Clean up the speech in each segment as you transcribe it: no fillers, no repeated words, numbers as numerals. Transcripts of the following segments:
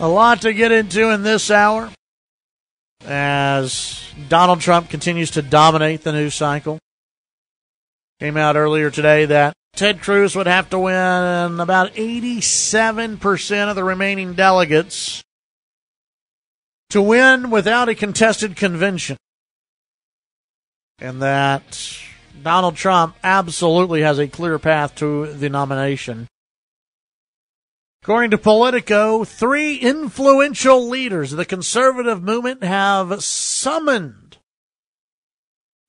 A lot to get into in this hour as Donald Trump continues to dominate the news cycle. Came out earlier today that Ted Cruz would have to win about 87% of the remaining delegates to win without a contested convention. And that Donald Trump absolutely has a clear path to the nomination. According to Politico, 3 influential leaders of the conservative movement have summoned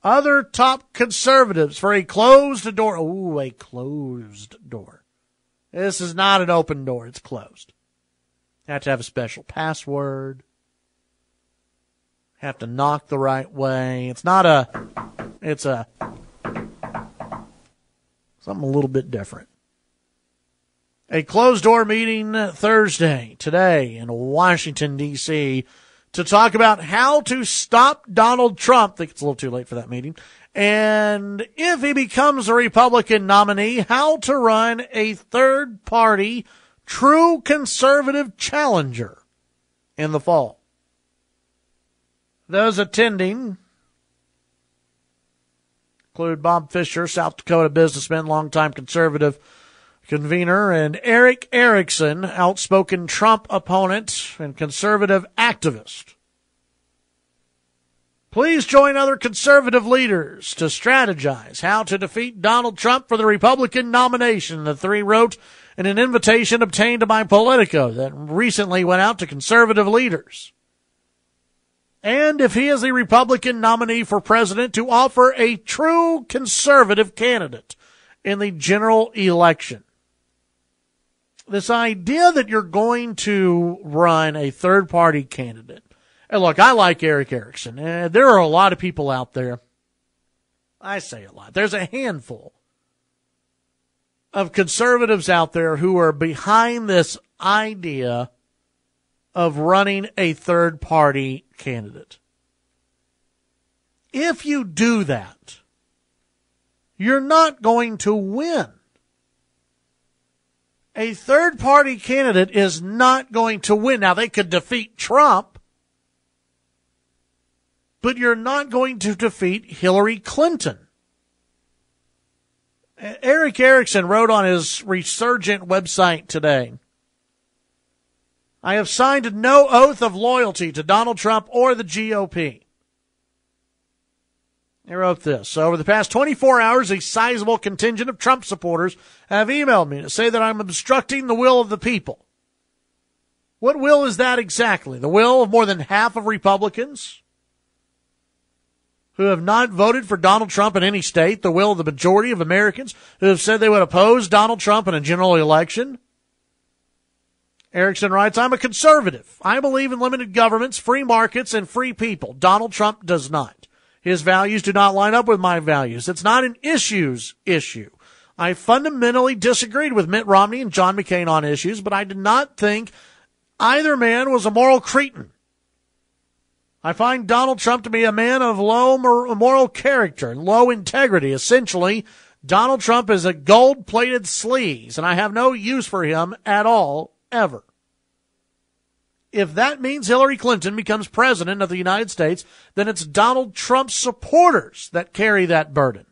other top conservatives for a closed door. Ooh, a closed door. This is not an open door. It's closed. Have to have a special password. Have to knock the right way. It's something a little bit different. A closed-door meeting Thursday, today, in Washington, D.C., to talk about how to stop Donald Trump. I think it's a little too late for that meeting. And if he becomes a Republican nominee, how to run a third-party, true conservative challenger in the fall. Those attending include Bob Fisher, South Dakota businessman, longtime conservative convener, and Eric Erickson, outspoken Trump opponent and conservative activist. Please join other conservative leaders to strategize how to defeat Donald Trump for the Republican nomination, the 3 wrote in an invitation obtained by Politico that recently went out to conservative leaders. And if he is a Republican nominee for president, to offer a true conservative candidate in the general election. This idea that you're going to run a third-party candidate. And look, I like Eric Erickson. There are a lot of people out there. I say a lot. There's a handful of conservatives out there who are behind this idea of running a third-party candidate. If you do that, you're not going to win. A third-party candidate is not going to win. Now, they could defeat Trump, but you're not going to defeat Hillary Clinton. Eric Erickson wrote on his Resurgent website today, I have signed no oath of loyalty to Donald Trump or the GOP. He wrote this. Over the past 24 hours, a sizable contingent of Trump supporters have emailed me to say that I'm obstructing the will of the people. What will is that exactly? The will of more than half of Republicans who have not voted for Donald Trump in any state, the will of the majority of Americans who have said they would oppose Donald Trump in a general election. Erickson writes, I'm a conservative. I believe in limited governments, free markets, and free people. Donald Trump does not. His values do not line up with my values. It's not an issues issue. I fundamentally disagreed with Mitt Romney and John McCain on issues, but I did not think either man was a moral cretin. I find Donald Trump to be a man of low moral character and low integrity. Essentially, Donald Trump is a gold-plated sleaze, and I have no use for him at all, ever. If that means Hillary Clinton becomes president of the United States, then it's Donald Trump's supporters that carry that burden.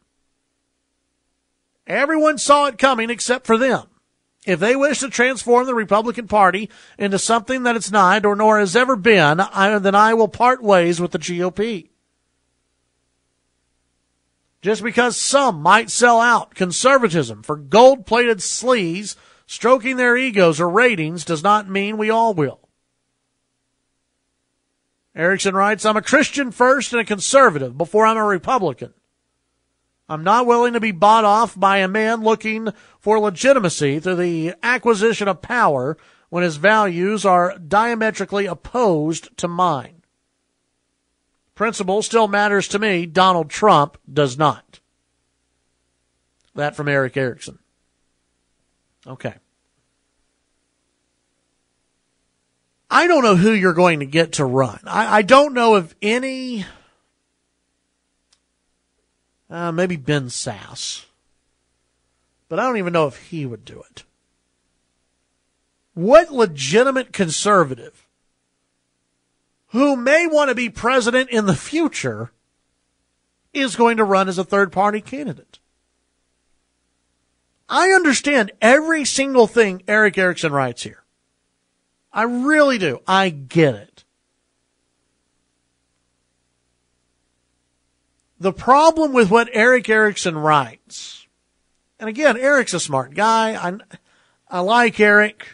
Everyone saw it coming except for them. If they wish to transform the Republican Party into something that it's not or nor has ever been, then I will part ways with the GOP. Just because some might sell out conservatism for gold-plated sleaze stroking their egos or ratings does not mean we all will. Erickson writes, I'm a Christian first and a conservative before I'm a Republican. I'm not willing to be bought off by a man looking for legitimacy through the acquisition of power when his values are diametrically opposed to mine. Principle still matters to me. Donald Trump does not. That from Eric Erickson. Okay. I don't know who you're going to get to run. I don't know if any, maybe Ben Sasse, but I don't even know if he would do it. What legitimate conservative who may want to be president in the future is going to run as a third-party candidate? I understand every single thing Erick Erickson writes here. I really do. I get it. The problem with what Erick Erickson writes, and again, Erick's a smart guy. I like Erick.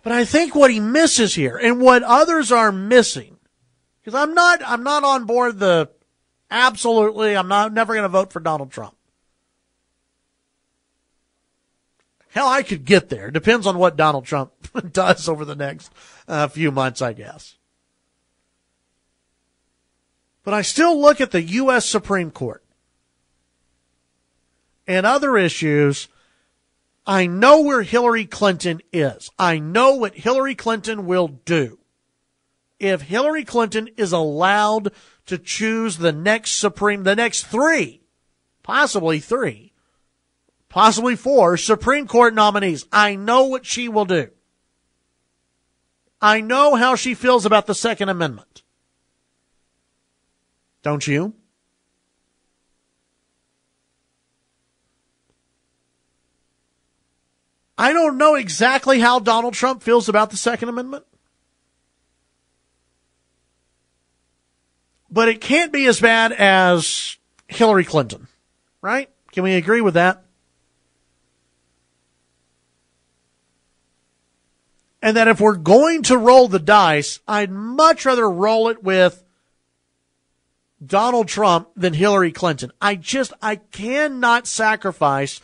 But I think what he misses here, and what others are missing, because I'm not on board I'm never going to vote for Donald Trump. Hell, I could get there. Depends on what Donald Trump does over the next few months, I guess. But I still look at the U.S. Supreme Court and other issues. I know where Hillary Clinton is. I know what Hillary Clinton will do. If Hillary Clinton is allowed to choose the next three, possibly four Supreme Court nominees, I know what she will do. I know how she feels about the Second Amendment. Don't you? I don't know exactly how Donald Trump feels about the Second Amendment. But it can't be as bad as Hillary Clinton, right? Can we agree with that? And that if we're going to roll the dice, I'd much rather roll it with Donald Trump than Hillary Clinton. I cannot sacrifice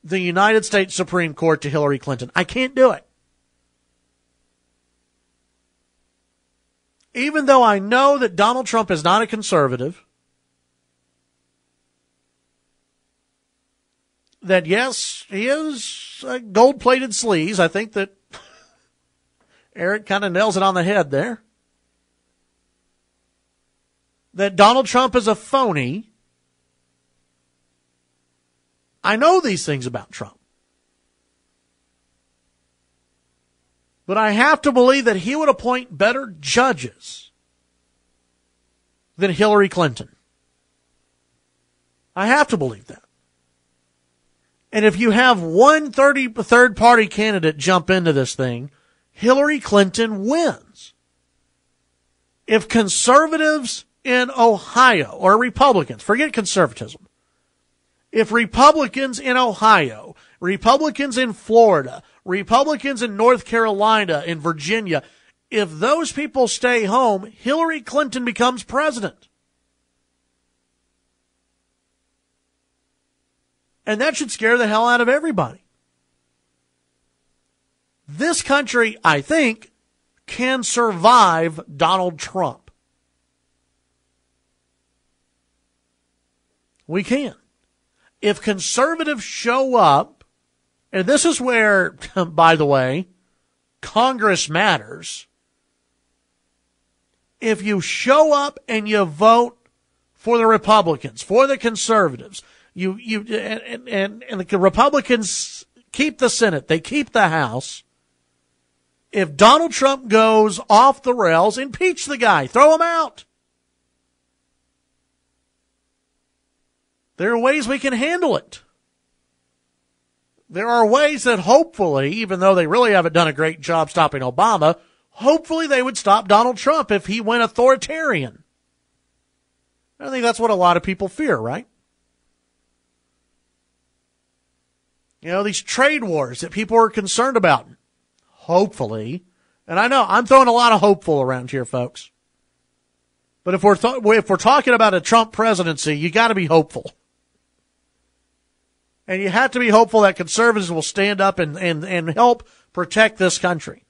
the United States Supreme Court to Hillary Clinton. I can't do it. Even though I know that Donald Trump is not a conservative, that yes, he is gold-plated sleaze. I think that Erick kind of nails it on the head there. That Donald Trump is a phony. I know these things about Trump. But I have to believe that he would appoint better judges than Hillary Clinton. I have to believe that. And if you have one third-party candidate jump into this thing, Hillary Clinton wins. If conservatives in Ohio, or Republicans, forget conservatism, if Republicans in Ohio, Republicans in Florida, Republicans in North Carolina, in Virginia, if those people stay home, Hillary Clinton becomes president. And that should scare the hell out of everybody. This country, I think, can survive Donald Trump. We can. If conservatives show up, and this is where, by the way, Congress matters. If you show up and you vote for the Republicans, for the conservatives, and the Republicans keep the Senate, they keep the House. If Donald Trump goes off the rails, impeach the guy, throw him out. There are ways we can handle it. There are ways that hopefully, even though they really haven't done a great job stopping Obama, hopefully they would stop Donald Trump if he went authoritarian. I think that's what a lot of people fear, right? You know, these trade wars that people are concerned about. Hopefully. And I know I'm throwing a lot of hopeful around here, folks. But if we're talking about a Trump presidency, you got to be hopeful. And you have to be hopeful that conservatives will stand up and help protect this country.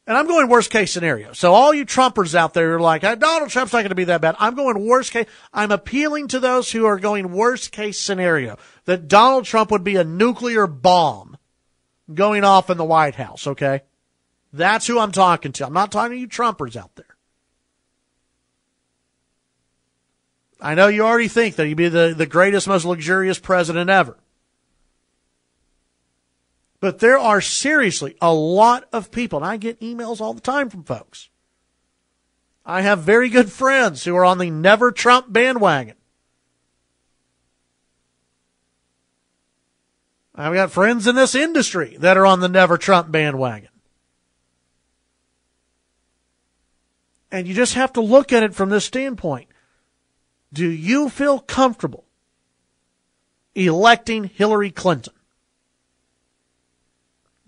And I'm going worst case scenario. So all you Trumpers out there are like, Donald Trump's not going to be that bad. I'm going worst case. I'm appealing to those who are going worst case scenario, that Donald Trump would be a nuclear bomb going off in the White House, okay? That's who I'm talking to. I'm not talking to you Trumpers out there. I know you already think that he'd be the greatest, most luxurious president ever. But there are seriously a lot of people, and I get emails all the time from folks. I have very good friends who are on the Never Trump bandwagon. I've got friends in this industry that are on the Never Trump bandwagon. And you just have to look at it from this standpoint. Do you feel comfortable electing Hillary Clinton?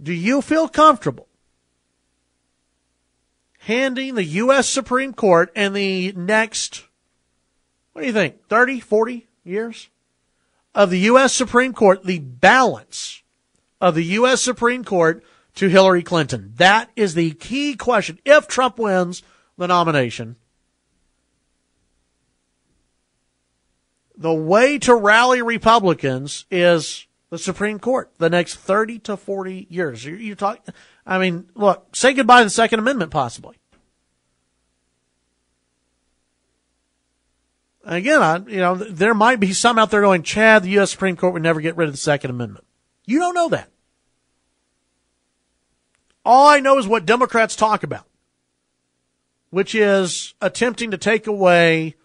Do you feel comfortable handing the U.S. Supreme Court in the next, what do you think, 30, 40 years of the U.S. Supreme Court, the balance of the U.S. Supreme Court to Hillary Clinton? That is the key question. If Trump wins the nomination, the way to rally Republicans is the Supreme Court the next 30 to 40 years. You talk, I mean, look, say goodbye to the Second Amendment possibly. Again, there might be some out there going, Chad, the U.S. Supreme Court would never get rid of the Second Amendment. You don't know that. All I know is what Democrats talk about, which is attempting to take away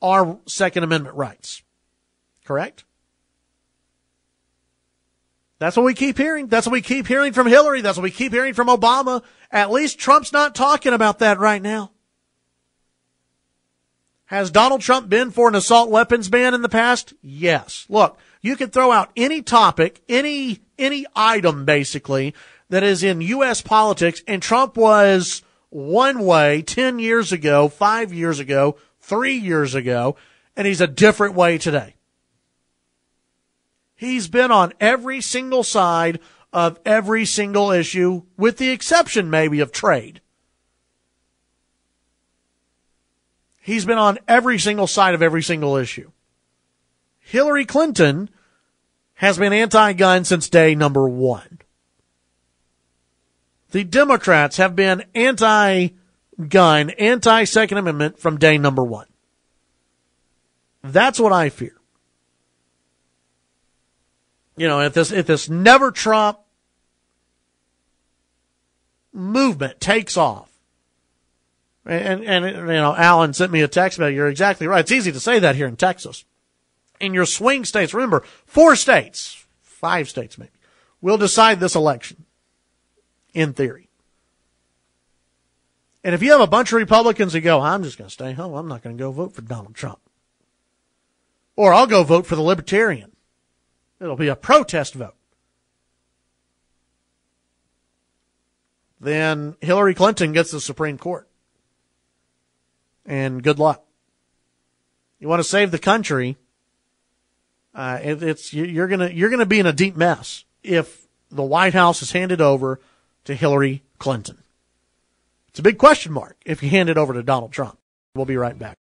our Second Amendment rights. Correct? That's what we keep hearing. That's what we keep hearing from Hillary. That's what we keep hearing from Obama. At least Trump's not talking about that right now. Has Donald Trump been for an assault weapons ban in the past? Yes. Look, you could throw out any topic, any item basically that is in U.S. politics, and Trump was one way 10 years ago, 5 years ago, 3 years ago, and he's a different way today. He's been on every single side of every single issue, with the exception maybe of trade. He's been on every single side of every single issue. Hillary Clinton has been anti-gun since day number one. The Democrats have been anti-gun, anti-Second Amendment from day number one. That's what I fear. If this Never Trump movement takes off, and Alan sent me a text about it. You're exactly right. It's easy to say that here in Texas. In your swing states, remember, 4 states, 5 states maybe, will decide this election, in theory. And if you have a bunch of Republicans who go, I'm just going to stay home, I'm not going to go vote for Donald Trump. Or I'll go vote for the Libertarian. It'll be a protest vote. Then Hillary Clinton gets the Supreme Court. And good luck. You want to save the country, you're gonna be in a deep mess if the White House is handed over to Hillary Clinton. It's a big question mark if you hand it over to Donald Trump. We'll be right back.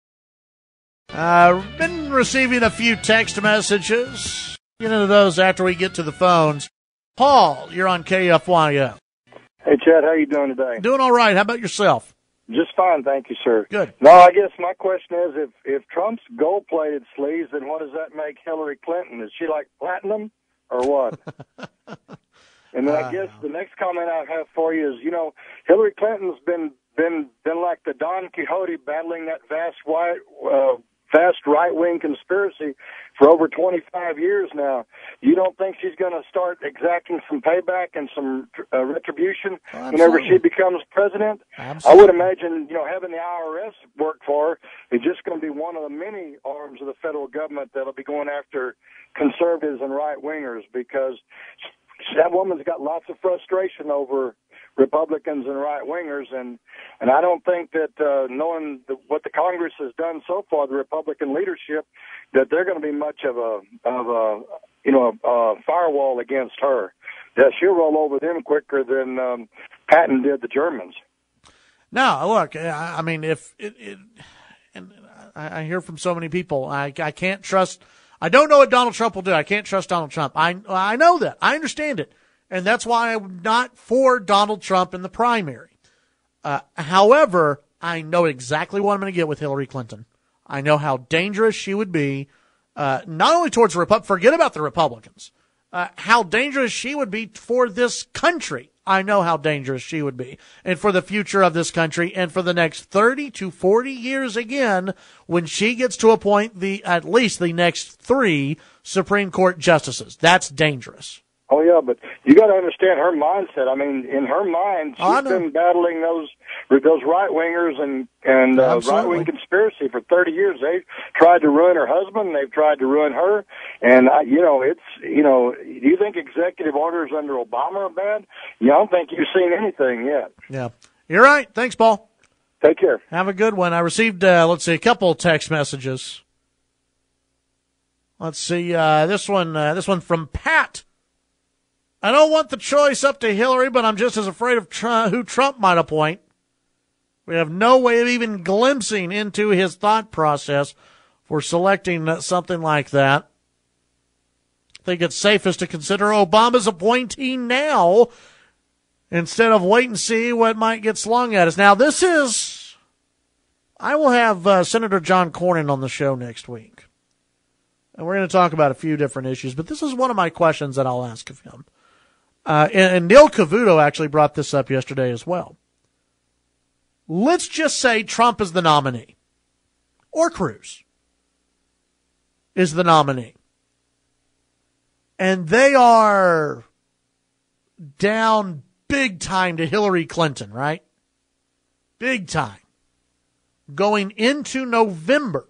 Been receiving a few text messages. Get into those after we get to the phones. Paul, you're on KFYO. Hey, Chad, how you doing today? Doing all right. How about yourself? Just fine, thank you, sir. Good. No, I guess my question is, if Trump's gold-plated sleeves, then what does that make Hillary Clinton? Is she like platinum or what? And then I guess the next comment I have for you is, Hillary Clinton's been like the Don Quixote battling that vast right-wing conspiracy for over 25 years now. You don't think she's going to start exacting some payback and some retribution whenever she becomes president? Absolutely. I would imagine, having the IRS work for her is just going to be one of the many arms of the federal government that'll be going after conservatives and right-wingers, because that woman's got lots of frustration over Republicans and right-wingers, and I don't think that knowing what the Congress has done so far, the Republican leadership, that they're going to be much of a firewall against her. That she'll roll over them quicker than Patton did the Germans. No, look, I mean, and I hear from so many people, I can't trust. I don't know what Donald Trump will do. I can't trust Donald Trump. I know that. I understand it. And that's why I'm not for Donald Trump in the primary. However, I know exactly what I'm going to get with Hillary Clinton. I know how dangerous she would be, not only towards forget about the Republicans. how dangerous she would be for this country. I know how dangerous she would be, and for the future of this country, and for the next 30 to 40 years again, when she gets to appoint at least the next 3 Supreme Court justices. That's dangerous. Oh, yeah, but you got to understand her mindset. I mean, in her mind, she's been battling those right-wingers and right-wing conspiracy for 30 years. They've tried to ruin her husband. They've tried to ruin her. And, do you think executive orders under Obama are bad? I don't think you've seen anything yet. Yeah. You're right. Thanks, Paul. Take care. Have a good one. I received, a couple text messages. Let's see, this one from Pat. I don't want the choice up to Hillary, but I'm just as afraid of who Trump might appoint. We have no way of even glimpsing into his thought process for selecting something like that. I think it's safest to consider Obama's appointee now instead of wait and see what might get slung at us. Now, I will have Senator John Cornyn on the show next week. And we're going to talk about a few different issues, but this is one of my questions that I'll ask of him. And Neil Cavuto actually brought this up yesterday as well. Let's just say Trump is the nominee, or Cruz is the nominee, and they are down big time to Hillary Clinton, right? Big time. Going into November.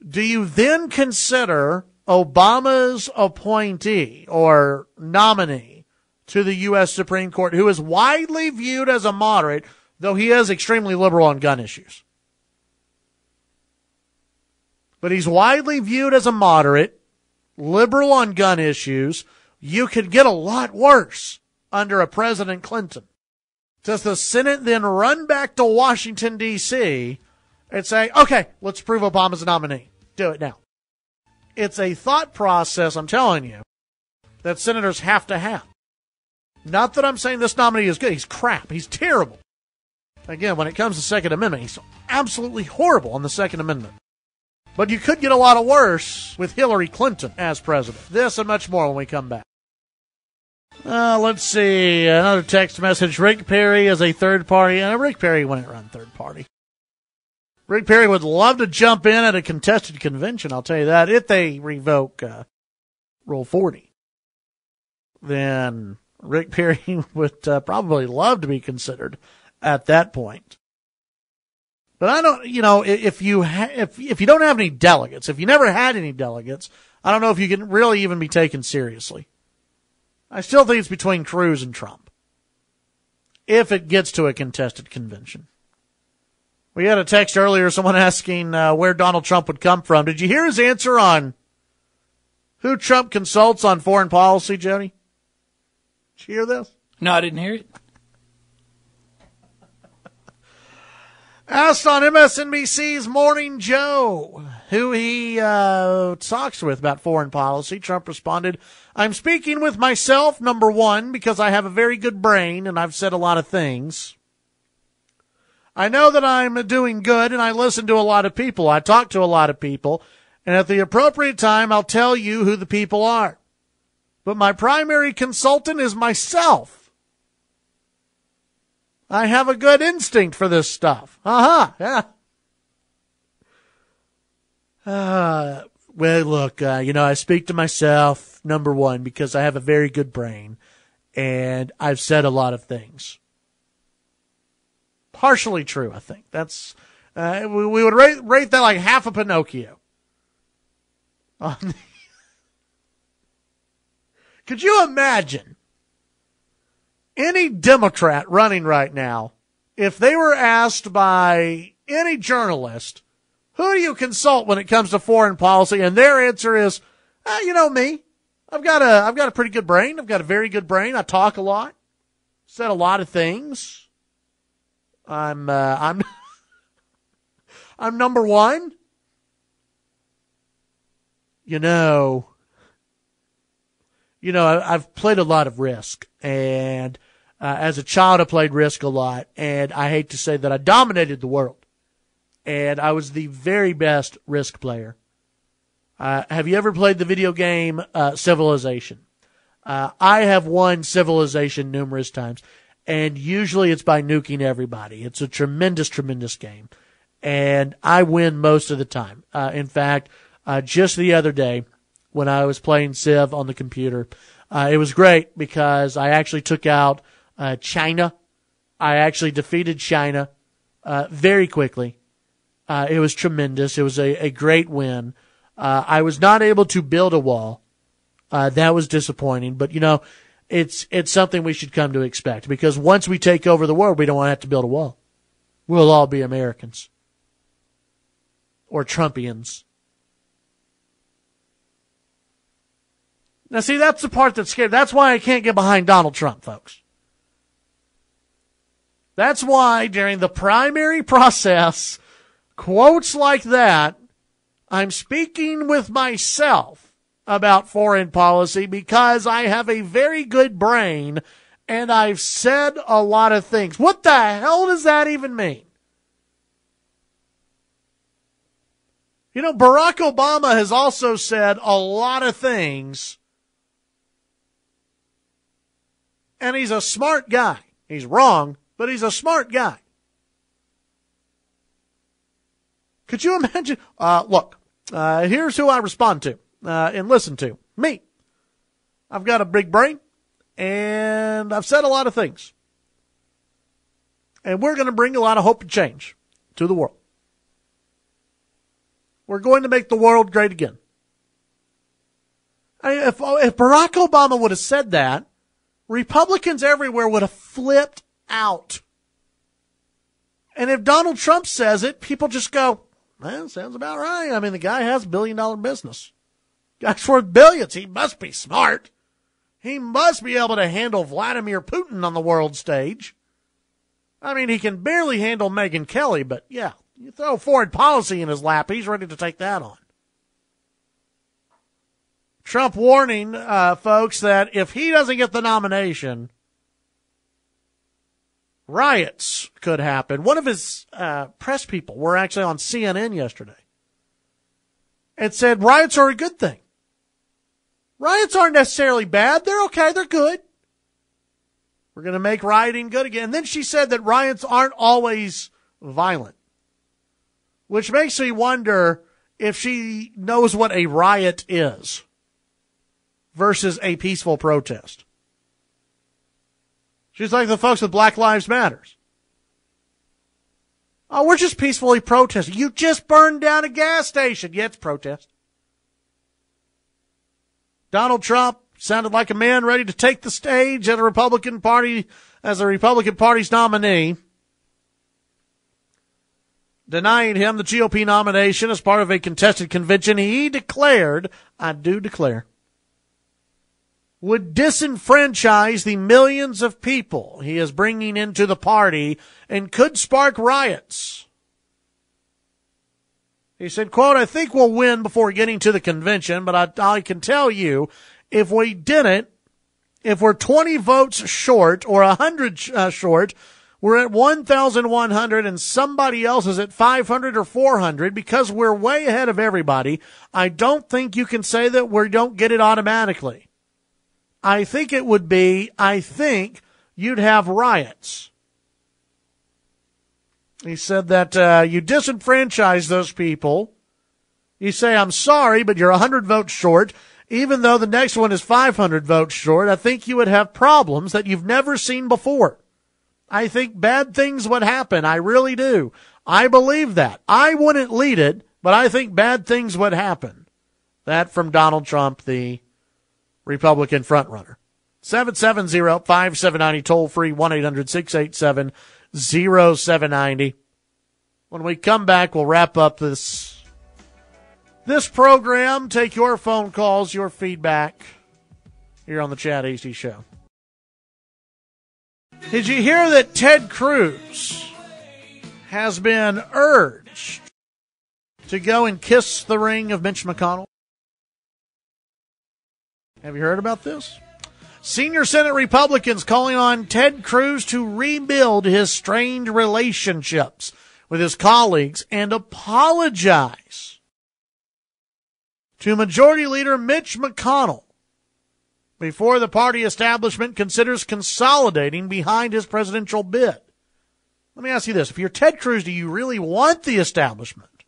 Do you then consider Obama's appointee or nominee to the U.S. Supreme Court, who is widely viewed as a moderate, though he is extremely liberal on gun issues? But he's widely viewed as a moderate, liberal on gun issues. You could get a lot worse under a President Clinton. Does the Senate then run back to Washington, D.C., and say, okay, let's prove Obama's a nominee? Do it now. It's a thought process, I'm telling you, that senators have to have. Not that I'm saying this nominee is good. He's crap. He's terrible. Again, when it comes to Second Amendment, he's absolutely horrible on the Second Amendment. But you could get a lot worse with Hillary Clinton as president. This and much more when we come back. Let's see. Another text message. Rick Perry is a third party. Rick Perry wouldn't run third party. Rick Perry would love to jump in at a contested convention, I'll tell you that. If they revoke Rule 40, then Rick Perry would probably love to be considered at that point. But I don't, if you don't have any delegates, if you never had any delegates, I don't know if you can really even be taken seriously. I still think it's between Cruz and Trump, if it gets to a contested convention. We had a text earlier, someone asking where Donald Trump would come from. Did you hear his answer on who Trump consults on foreign policy, Jody? Did you hear this? No, I didn't hear it. Asked on MSNBC's Morning Joe who he talks with about foreign policy, Trump responded, I'm speaking with myself, number one, because I have a very good brain and I've said a lot of things. I know that I'm doing good, and I listen to a lot of people. I talk to a lot of people, and at the appropriate time, I'll tell you who the people are. But my primary consultant is myself. I have a good instinct for this stuff. Yeah. Well, look, I speak to myself, number one, because I have a very good brain, and I've said a lot of things. Partially true, I think. That's we would rate that like half a Pinocchio. Could you imagine any Democrat running right now if they were asked by any journalist, who do you consult when it comes to foreign policy? And their answer is, me. I've got a pretty good brain. I've got a very good brain. I talk a lot, said a lot of things. I'm number one. I've played a lot of Risk, and as a child I played Risk a lot, and I hate to say that I dominated the world, and I was the very best Risk player. Have you ever played the video game Civilization? I have won Civilization numerous times, and usually it's by nuking everybody. It's a tremendous, tremendous game, and I win most of the time. In fact, just the other day when I was playing Civ on the computer, it was great because I actually took out China. I actually defeated China very quickly. It was tremendous. It was a great win. I was not able to build a wall. That was disappointing. But, it's something we should come to expect because once we take over the world, we don't want to have to build a wall. We'll all be Americans or Trumpians. Now, see, that's the part that's scary. That's why I can't get behind Donald Trump, folks. That's why during the primary process, quotes like that, I'm speaking with myself about foreign policy because I have a very good brain and I've said a lot of things. What the hell does that even mean? Barack Obama has also said a lot of things, and he's a smart guy. He's wrong, but he's a smart guy. Could you imagine? Look, here's who I respond to and listen to. Me. I've got a big brain, and I've said a lot of things. And we're going to bring a lot of hope and change to the world. We're going to make the world great again. If Barack Obama would have said that, Republicans everywhere would have flipped out. And if Donald Trump says it, people just go, well, sounds about right. I mean, the guy has $1 billion business. Guy's worth billions. He must be smart. He must be able to handle Vladimir Putin on the world stage. I mean, he can barely handle Megyn Kelly, but yeah, you throw foreign policy in his lap, he's ready to take that on. Trump warning, folks, that if he doesn't get the nomination, riots could happen. One of his press people were actually on CNN yesterday and said riots are a good thing. Riots aren't necessarily bad. They're okay. They're good. We're going to make rioting good again. And then she said that riots aren't always violent, which makes me wonder if she knows what a riot is versus a peaceful protest. She's like the folks with Black Lives Matters. Oh, we're just peacefully protesting. You just burned down a gas station. Yeah, it's protest. Donald Trump sounded like a man ready to take the stage at a Republican Party as the Republican Party's nominee, denying him the GOP nomination as part of a contested convention. He declared, I do declare, would disenfranchise the millions of people he is bringing into the party and could spark riots. He said, quote, I think we'll win before getting to the convention, but I can tell you, if we didn't, if we're 20 votes short or 100 short, we're at 1,100 and somebody else is at 500 or 400 because we're way ahead of everybody. I don't think you can say that we don't get it automatically. I think you'd have riots. He said that you disenfranchise those people. You say, I'm sorry, but you're 100 votes short. Even though the next one is 500 votes short, I think you would have problems that you've never seen before. I think bad things would happen. I really do. I believe that. I wouldn't lead it, but I think bad things would happen. That from Donald Trump, the Republican frontrunner. 770-5790, toll free, 1-800-687-0790. When we come back, we'll wrap up this program, take your phone calls, your feedback here on the Chad Hasty Show. Did you hear that Ted Cruz has been urged to go and kiss the ring of Mitch McConnell? Have you heard about this? Senior Senate Republicans calling on Ted Cruz to rebuild his strained relationships with his colleagues and apologize to Majority Leader Mitch McConnell before the party establishment considers consolidating behind his presidential bid. Let me ask you this. If you're Ted Cruz, do you really want the establishment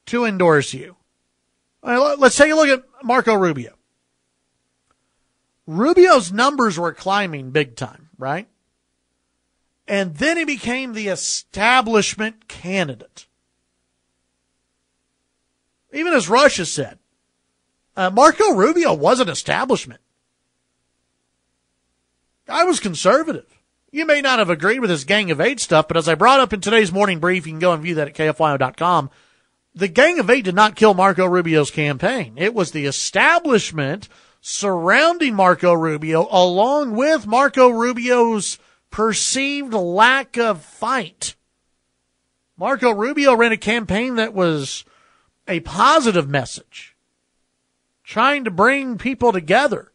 to endorse you? Let's take a look at Marco Rubio. Rubio's numbers were climbing big time, right? And then he became the establishment candidate. Even as Russia said, Marco Rubio wasn't establishment. I was conservative. You may not have agreed with his Gang of Eight stuff, but as I brought up in today's morning brief, you can go and view that at KFYO.com. The Gang of Eight did not kill Marco Rubio's campaign. It was the establishment surrounding Marco Rubio, along with Marco Rubio's perceived lack of fight. Marco Rubio ran a campaign that was a positive message, trying to bring people together.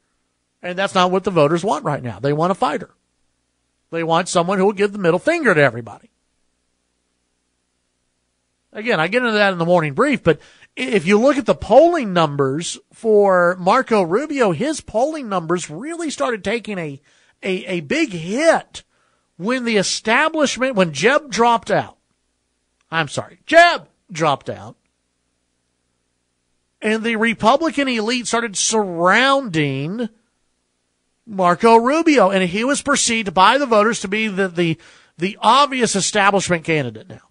And that's not what the voters want right now. They want a fighter. They want someone who will give the middle finger to everybody. Again, I get into that in the morning brief, but if you look at the polling numbers for Marco Rubio, his polling numbers really started taking a big hit when the establishment, when Jeb dropped out. Jeb dropped out. And the Republican elite started surrounding Marco Rubio, and he was perceived by the voters to be the obvious establishment candidate now.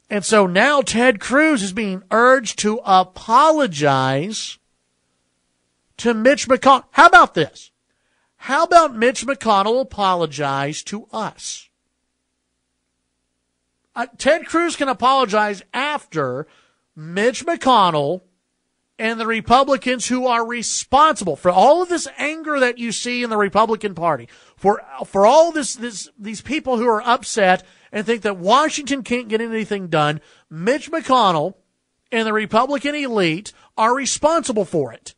And so now Ted Cruz is being urged to apologize to Mitch McConnell. How about this? How about Mitch McConnell apologize to us? Ted Cruz can apologize after Mitch McConnell and the Republicans who are responsible for all of this anger that you see in the Republican Party, for all these people who are upset and think that Washington can't get anything done. Mitch McConnell and the Republican elite are responsible for it.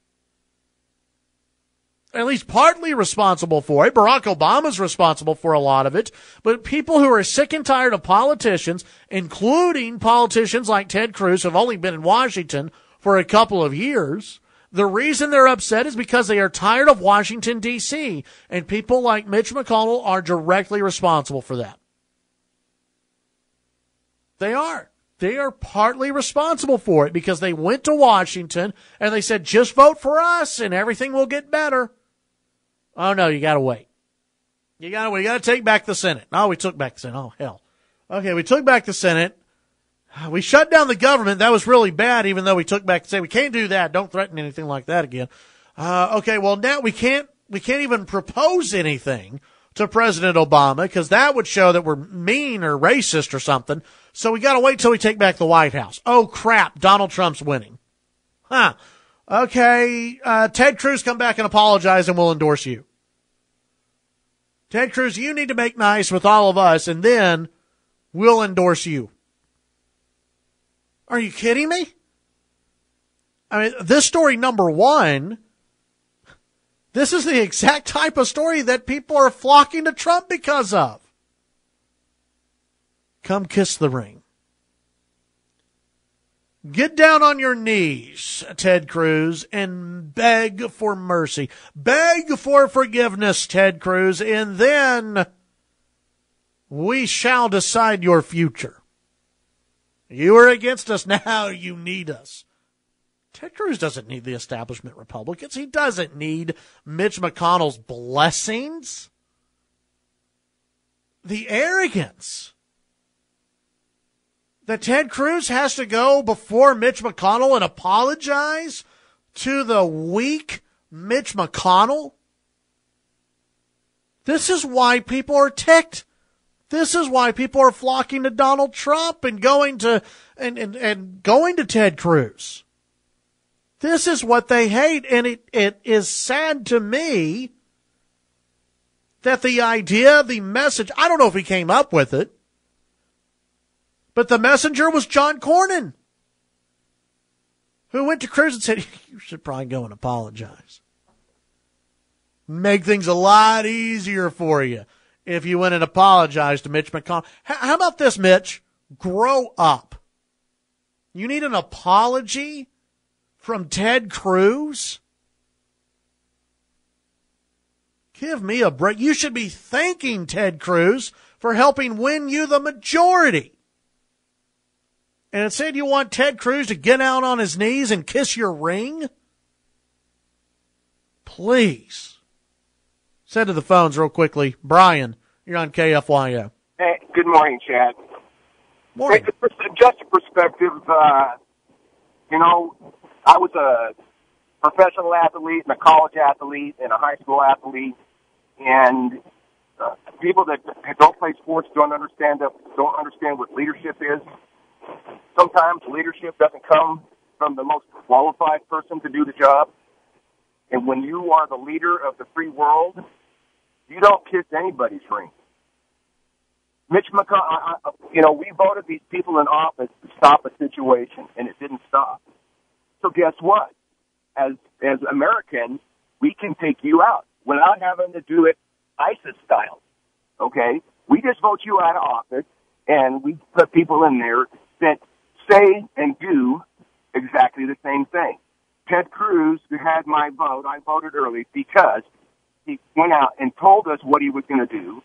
At least partly responsible for it. Barack Obama's responsible for a lot of it. But people who are sick and tired of politicians, including politicians like Ted Cruz, who have only been in Washington for a couple of years, the reason they're upset is because they are tired of Washington, D.C. And people like Mitch McConnell are directly responsible for that. They are. They are partly responsible for it because they went to Washington and they said, just vote for us and everything will get better. Oh, no, you got to wait. We got to take back the Senate. No, we took back the Senate. Oh, hell. Okay, we took back the Senate. We shut down the government. That was really bad, even though we took back the Senate. We can't do that. Don't threaten anything like that again. Okay, well, now we can't even propose anything to President Obama because that would show that we're mean or racist or something. So we got to wait till we take back the White House. Oh, crap. Donald Trump's winning. Huh. Okay. Ted Cruz, come back and apologize and we'll endorse you. Ted Cruz, you need to make nice with all of us and then we'll endorse you. Are you kidding me? I mean, this story number one, this is the exact type of story that people are flocking to Trump because of. Come kiss the ring. Get down on your knees, Ted Cruz, and beg for mercy. Beg for forgiveness, Ted Cruz, and then we shall decide your future. You are against us, now you need us. Ted Cruz doesn't need the establishment Republicans. He doesn't need Mitch McConnell's blessings. The arrogance that Ted Cruz has to go before Mitch McConnell and apologize to the weak Mitch McConnell. This is why people are ticked. This is why people are flocking to Donald Trump and going to going to Ted Cruz. This is what they hate, and it is sad to me that the idea, the message, I don't know if he came up with it, but the messenger was John Cornyn, who went to Cruz and said, you should probably go and apologize. Make things a lot easier for you if you went and apologized to Mitch McConnell. How about this, Mitch? Grow up. You need an apology from Ted Cruz? Give me a break. You should be thanking Ted Cruz for helping win you the majority. And instead you want Ted Cruz to get out on his knees and kiss your ring? Please. Send to the phones real quickly. Brian, you're on KFYO. Hey, good morning, Chad. Morning. Hey, just a perspective, I was a professional athlete and a college athlete and a high school athlete, and people that don't play sports don't understand what leadership is. Sometimes leadership doesn't come from the most qualified person to do the job. And when you are the leader of the free world, you don't kiss anybody's ring. Mitch McConnell, we voted these people in office to stop a situation, and it didn't stop. So guess what? As Americans, we can take you out without having to do it ISIS style. Okay? We just vote you out of office, and we put people in there that say and do exactly the same thing. Ted Cruz, who had my vote, I voted early because he went out and told us what he was going to do,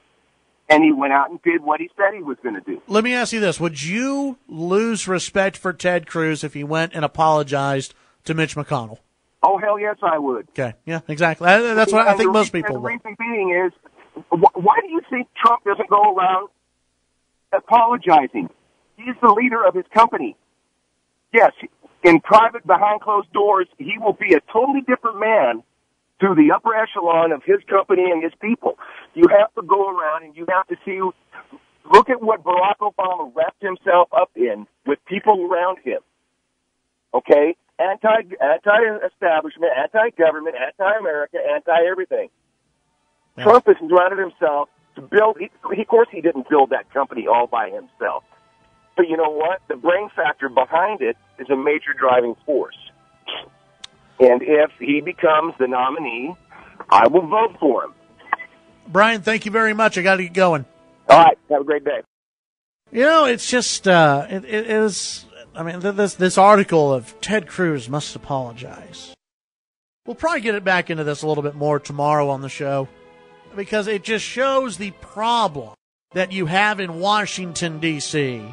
and he went out and did what he said he was going to do. Let me ask you this. Would you lose respect for Ted Cruz if he went and apologized to Mitch McConnell? Oh, hell yes, I would. Okay, yeah, exactly. That's what I think most people would. The reason being is, why do you think Trump doesn't go around apologizing? He's the leader of his company. Yes, in private, behind closed doors, he will be a totally different man to the upper echelon of his company and his people. You have to go around and you have to see, look at what Barack Obama wrapped himself up in with people around him. Okay? Anti-establishment, anti-government, anti-America, anti-everything. Yeah. Trump has surrounded himself to build, of course he didn't build that company all by himself. But you know what? The brain factor behind it is a major driving force. And if he becomes the nominee, I will vote for him. Brian, thank you very much. I got to get going. All right. Have a great day. It's just, it is, this article of Ted Cruz must apologize. We'll probably get it back into this a little bit more tomorrow on the show because it just shows the problem that you have in Washington, D.C.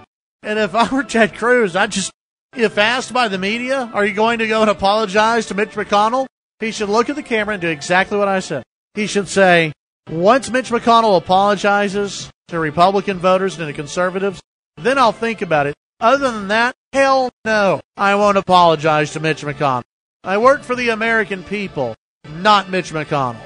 And if I were Ted Cruz, if asked by the media, are you going to go and apologize to Mitch McConnell? He should look at the camera and do exactly what I said. He should say, once Mitch McConnell apologizes to Republican voters and to conservatives, then I'll think about it. Other than that, hell no, I won't apologize to Mitch McConnell. I work for the American people, not Mitch McConnell.